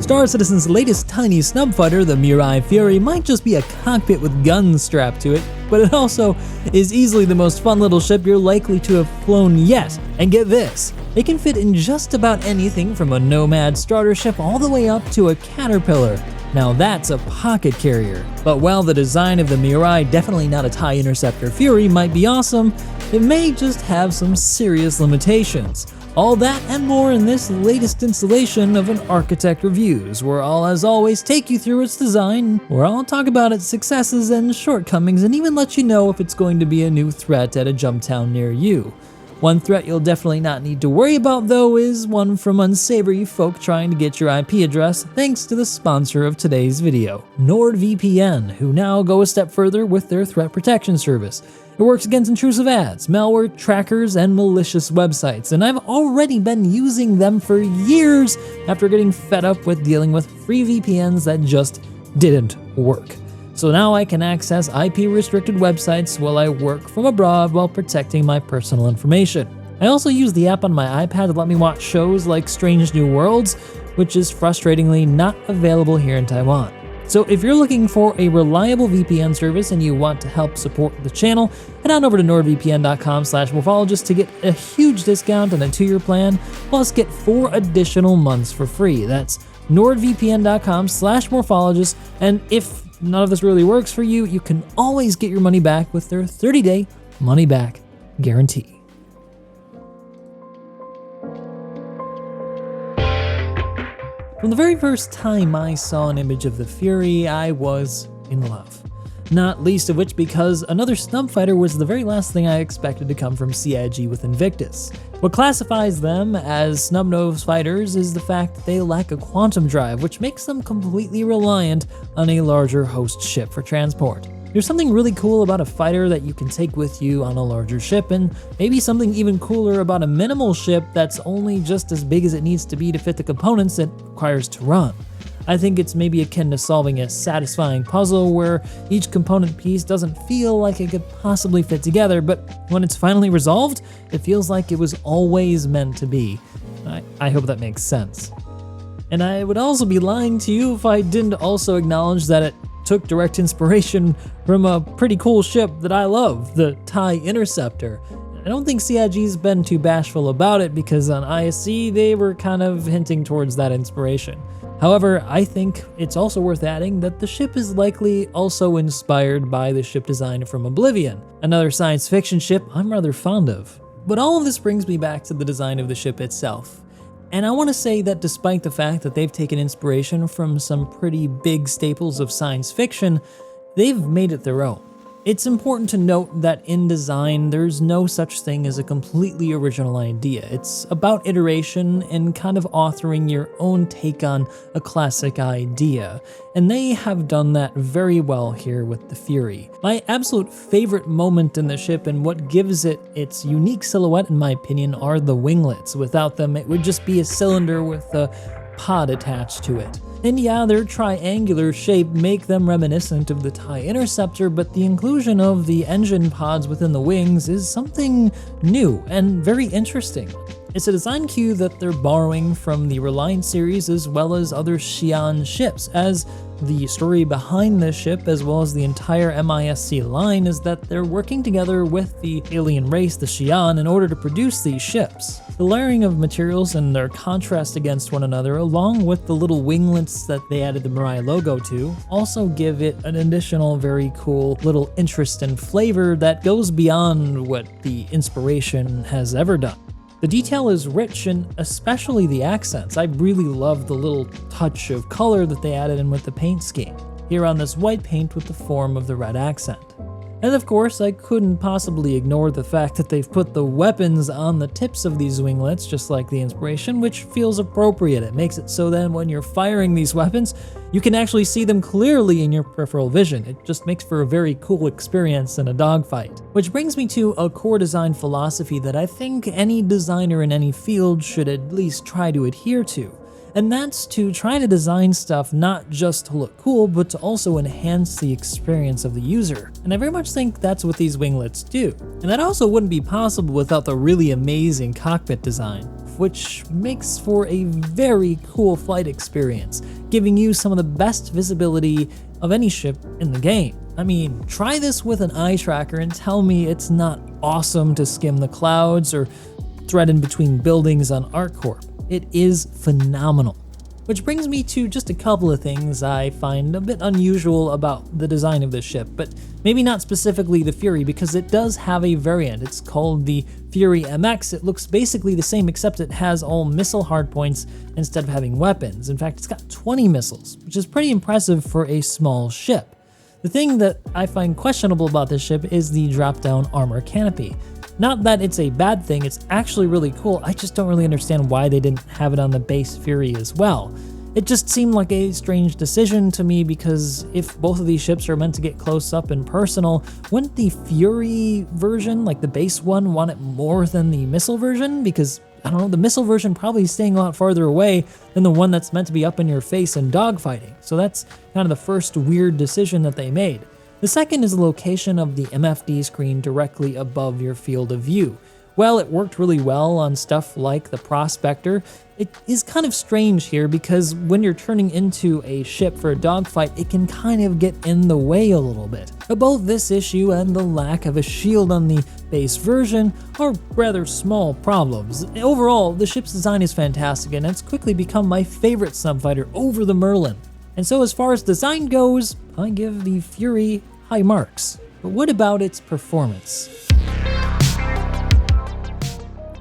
Star Citizen's latest tiny snub fighter, the Mirai Fury, might just be a cockpit with guns strapped to it, but it also is easily the most fun little ship you're likely to have flown yet. And get this, it can fit in just about anything from a Nomad starter ship all the way up to a Caterpillar. Now that's a pocket carrier. But while the design of the Mirai, definitely not a TIE Interceptor Fury, might be awesome, it may just have some serious limitations. All that and more in this latest installation of an Architect Reviews, where I'll, as always, take you through its design, where I'll talk about its successes and shortcomings, and even let you know if it's going to be a new threat at a jump town near you. One threat you'll definitely not need to worry about, though, is one from unsavory folk trying to get your IP address, thanks to the sponsor of today's video, NordVPN, who now go a step further with their threat protection service. It works against intrusive ads, malware, trackers, and malicious websites, and I've already been using them for years after getting fed up with dealing with free VPNs that just didn't work. So now I can access IP-restricted websites while I work from abroad while protecting my personal information. I also use the app on my iPad to let me watch shows like Strange New Worlds, which is frustratingly not available here in Taiwan. So if you're looking for a reliable VPN service and you want to help support the channel, head on over to nordvpn.com/morphologist to get a huge discount on a 2-year plan, plus get 4 additional months for free. That's nordvpn.com/morphologist, and if none of this really works for you, you can always get your money back with their 30-day money-back guarantee. From the very first time I saw an image of the Fury, I was in love. Not least of which because another snub fighter was the very last thing I expected to come from CIG with Invictus. What classifies them as snub-nosed fighters is the fact that they lack a quantum drive, which makes them completely reliant on a larger host ship for transport. There's something really cool about a fighter that you can take with you on a larger ship, and maybe something even cooler about a minimal ship that's only just as big as it needs to be to fit the components it requires to run. I think it's maybe akin to solving a satisfying puzzle where each component piece doesn't feel like it could possibly fit together, but when it's finally resolved, it feels like it was always meant to be. I hope that makes sense. And I would also be lying to you if I didn't also acknowledge that it took direct inspiration from a pretty cool ship that I love, the TIE Interceptor. I don't think CIG's been too bashful about it because on ISC they were kind of hinting towards that inspiration. However, I think it's also worth adding that the ship is likely also inspired by the ship design from Oblivion, another science fiction ship I'm rather fond of. But all of this brings me back to the design of the ship itself. And I want to say that despite the fact that they've taken inspiration from some pretty big staples of science fiction, they've made it their own. It's important to note that in design, there's no such thing as a completely original idea. It's about iteration and kind of authoring your own take on a classic idea. And they have done that very well here with the Fury. My absolute favorite moment in the ship and what gives it its unique silhouette, in my opinion, are the winglets. Without them, it would just be a cylinder with a pod attached to it. And yeah, their triangular shape make them reminiscent of the TIE Interceptor, but the inclusion of the engine pods within the wings is something new and very interesting. It's a design cue that they're borrowing from the Reliant series as well as other Xi'an ships, as the story behind this ship as well as the entire MISC line is that they're working together with the alien race, the Xi'an, in order to produce these ships. The layering of materials and their contrast against one another, along with the little winglets that they added the Mirai logo to, also give it an additional very cool little interest and flavor that goes beyond what the inspiration has ever done. The detail is rich, and especially the accents. I really love the little touch of color that they added in with the paint scheme, here on this white paint with the form of the red accent. And of course, I couldn't possibly ignore the fact that they've put the weapons on the tips of these winglets, just like the inspiration, which feels appropriate. It makes it so then when you're firing these weapons, you can actually see them clearly in your peripheral vision. It just makes for a very cool experience in a dogfight. Which brings me to a core design philosophy that I think any designer in any field should at least try to adhere to. And that's to try to design stuff not just to look cool, but to also enhance the experience of the user. And I very much think that's what these winglets do. And that also wouldn't be possible without the really amazing cockpit design. which makes for a very cool flight experience, giving you some of the best visibility of any ship in the game. I mean, try this with an eye tracker and tell me it's not awesome to skim the clouds or thread in between buildings on ArcCorp. It is phenomenal. Which brings me to just a couple of things I find a bit unusual about the design of this ship, but maybe not specifically the Fury, because it does have a variant. It's called the Fury MX. It looks basically the same, except it has all missile hardpoints instead of having weapons. In fact, it's got 20 missiles, which is pretty impressive for a small ship. The thing that I find questionable about this ship is the drop-down armor canopy. Not that it's a bad thing, it's actually really cool. I just don't really understand why they didn't have it on the base Fury as well. It just seemed like a strange decision to me, because if both of these ships are meant to get close up and personal, wouldn't the Fury version, like the base one, want it more than the missile version? Because, I don't know, the missile version probably is staying a lot farther away than the one that's meant to be up in your face and dogfighting. So that's kind of the first weird decision that they made. The second is the location of the MFD screen directly above your field of view. Well, it worked really well on stuff like the Prospector. It is kind of strange here because when you're turning into a ship for a dogfight, it can kind of get in the way a little bit. But both this issue and the lack of a shield on the base version are rather small problems. Overall, the ship's design is fantastic, and it's quickly become my favorite subfighter over the Merlin. And so as far as design goes, I give the Fury high marks. But what about its performance?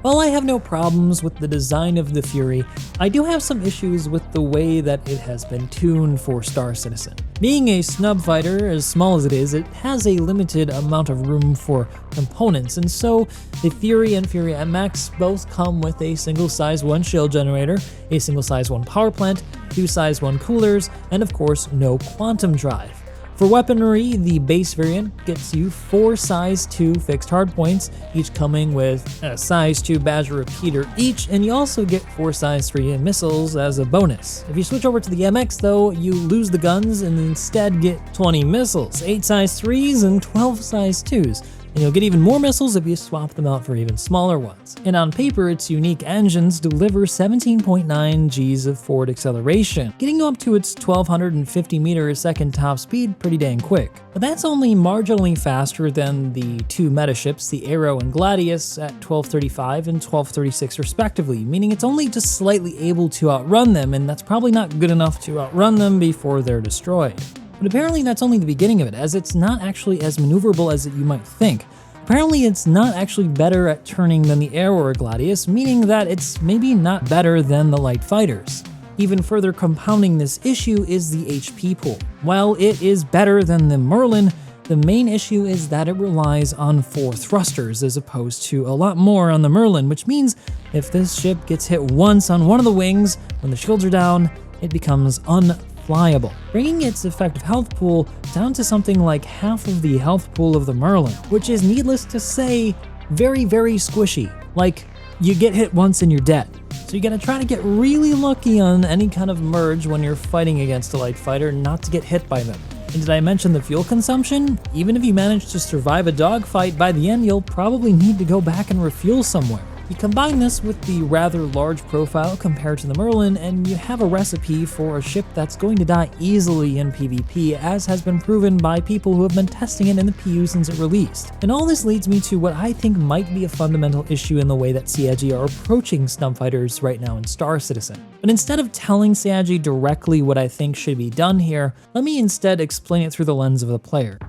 While I have no problems with the design of the Fury, I do have some issues with the way that it has been tuned for Star Citizen. Being a snub fighter, as small as it has a limited amount of room for components, and so the Fury and Fury MX both come with a single size 1 shield generator, a single size 1 power plant, 2 size 1 coolers, and of course no quantum drive. For weaponry, the base variant gets you 4 size 2 fixed hardpoints, each coming with a size 2 Badger repeater each, and you also get 4 size 3 missiles as a bonus. If you switch over to the MX though, you lose the guns and instead get 20 missiles, 8 size 3s and 12 size 2s. And you'll get even more missiles if you swap them out for even smaller ones. And on paper, its unique engines deliver 17.9 Gs of forward acceleration, getting up to its 1250 meters a second top speed pretty dang quick. But that's only marginally faster than the two meta ships, the Arrow and Gladius, at 1235 and 1236 respectively, meaning it's only just slightly able to outrun them, and that's probably not good enough to outrun them before they're destroyed. But apparently that's only the beginning of it, as it's not actually as maneuverable as you might think. Apparently it's not actually better at turning than the Arrow or Gladius, meaning that it's maybe not better than the light fighters. Even further compounding this issue is the HP pool. While it is better than the Merlin, the main issue is that it relies on 4 thrusters as opposed to a lot more on the Merlin, which means if this ship gets hit once on one of the wings, when the shields are down, it becomes unflyable, bringing its effective health pool down to something like half of the health pool of the Merlin, which is needless to say, very, very squishy. Like, you get hit once and you're dead. So you gotta try to get really lucky on any kind of merge when you're fighting against a light fighter not to get hit by them. And did I mention the fuel consumption? Even if you manage to survive a dogfight, by the end you'll probably need to go back and refuel somewhere. You combine this with the rather large profile compared to the Merlin, and you have a recipe for a ship that's going to die easily in PvP, as has been proven by people who have been testing it in the PU since it released. And all this leads me to what I think might be a fundamental issue in the way that CIG are approaching snub fighters right now in Star Citizen. But instead of telling CIG directly what I think should be done here, let me instead explain it through the lens of the player.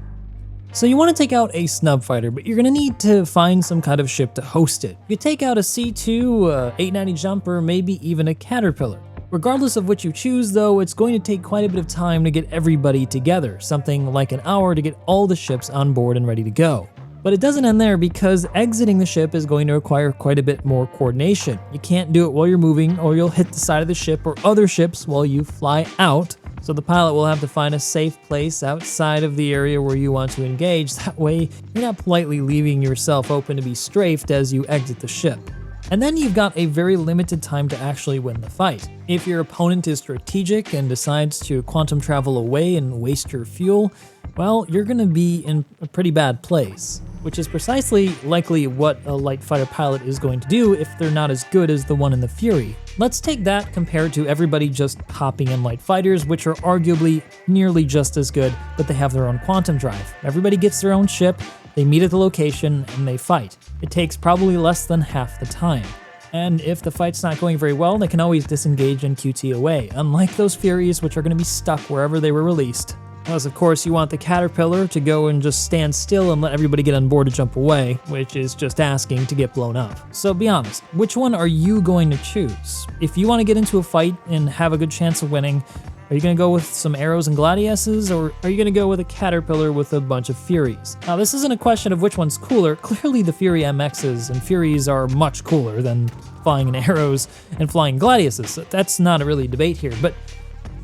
So you want to take out a snub fighter, but you're going to need to find some kind of ship to host it. You take out a C2, a 890 jumper, maybe even a Caterpillar. Regardless of which you choose though, it's going to take quite a bit of time to get everybody together, something like an hour to get all the ships on board and ready to go. But it doesn't end there, because exiting the ship is going to require quite a bit more coordination. You can't do it while you're moving, or you'll hit the side of the ship or other ships while you fly out. So the pilot will have to find a safe place outside of the area where you want to engage. That way, you're not politely leaving yourself open to be strafed as you exit the ship. And then you've got a very limited time to actually win the fight. If your opponent is strategic and decides to quantum travel away and waste your fuel, well, you're going to be in a pretty bad place. which is precisely likely what a light fighter pilot is going to do if they're not as good as the one in the Fury. Let's take that compared to everybody just hopping in light fighters, which are arguably nearly just as good, but they have their own quantum drive. Everybody gets their own ship, they meet at the location, and they fight. It takes probably less than half the time. And if the fight's not going very well, they can always disengage and QT away, unlike those Furies, which are going to be stuck wherever they were released. Unless, of course, you want the Caterpillar to go and just stand still and let everybody get on board to jump away, which is just asking to get blown up. So be honest, which one are you going to choose? If you want to get into a fight and have a good chance of winning, are you going to go with some arrows and gladiuses, or are you going to go with a Caterpillar with a bunch of Furies? Now, this isn't a question of which one's cooler. Clearly, the Fury MXs and Furies are much cooler than flying in arrows and flying gladiuses. So that's not a really debate here, but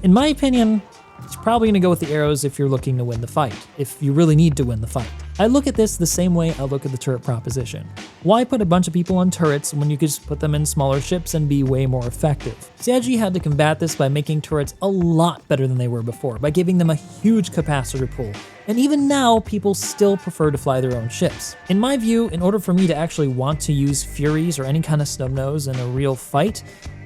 in my opinion, it's probably going to go with the arrows if you're looking to win the fight, if you really need to win the fight. I look at this the same way I look at the turret proposition. Why put a bunch of people on turrets when you could just put them in smaller ships and be way more effective? CIG had to combat this by making turrets a lot better than they were before, by giving them a huge capacitor pool. And even now, people still prefer to fly their own ships. In my view, in order for me to actually want to use Furies or any kind of snubnose in a real fight,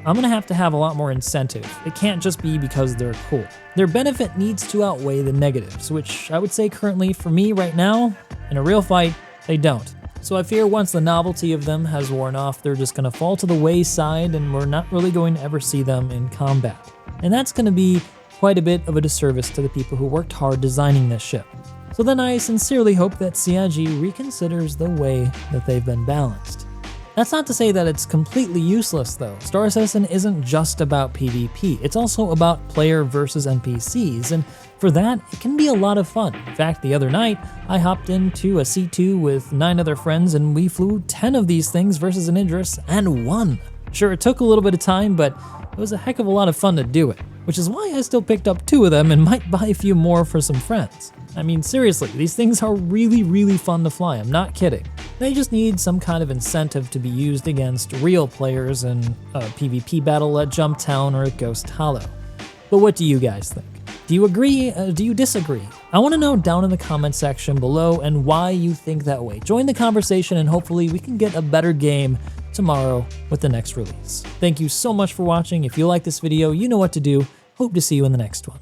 I'm gonna have to have a lot more incentive. It can't just be because they're cool. Their benefit needs to outweigh the negatives, which I would say currently for me right now, in a real fight, they don't. So I fear once the novelty of them has worn off, they're just gonna fall to the wayside and we're not really going to ever see them in combat. And that's gonna be quite a bit of a disservice to the people who worked hard designing this ship. So then I sincerely hope that CIG reconsiders the way that they've been balanced. That's not to say that it's completely useless though. Star Citzen isn't just about PvP, it's also about player versus NPCs, and for that, it can be a lot of fun. In fact, the other night, I hopped into a C2 with 9 other friends and we flew 10 of these things versus an Idris and won. Sure, it took a little bit of time, but it was a heck of a lot of fun to do it, which is why I still picked up 2 of them and might buy a few more for some friends. I mean, seriously, these things are really fun to fly, I'm not kidding. They just need some kind of incentive to be used against real players in a PvP battle at Jumptown or at Ghost Hollow. But what do you guys think? Do you agree? Do you disagree? I want to know down in the comment section below and why you think that way. Join the conversation and hopefully we can get a better game tomorrow with the next release. Thank you so much for watching. If you like this video, you know what to do. Hope to see you in the next one.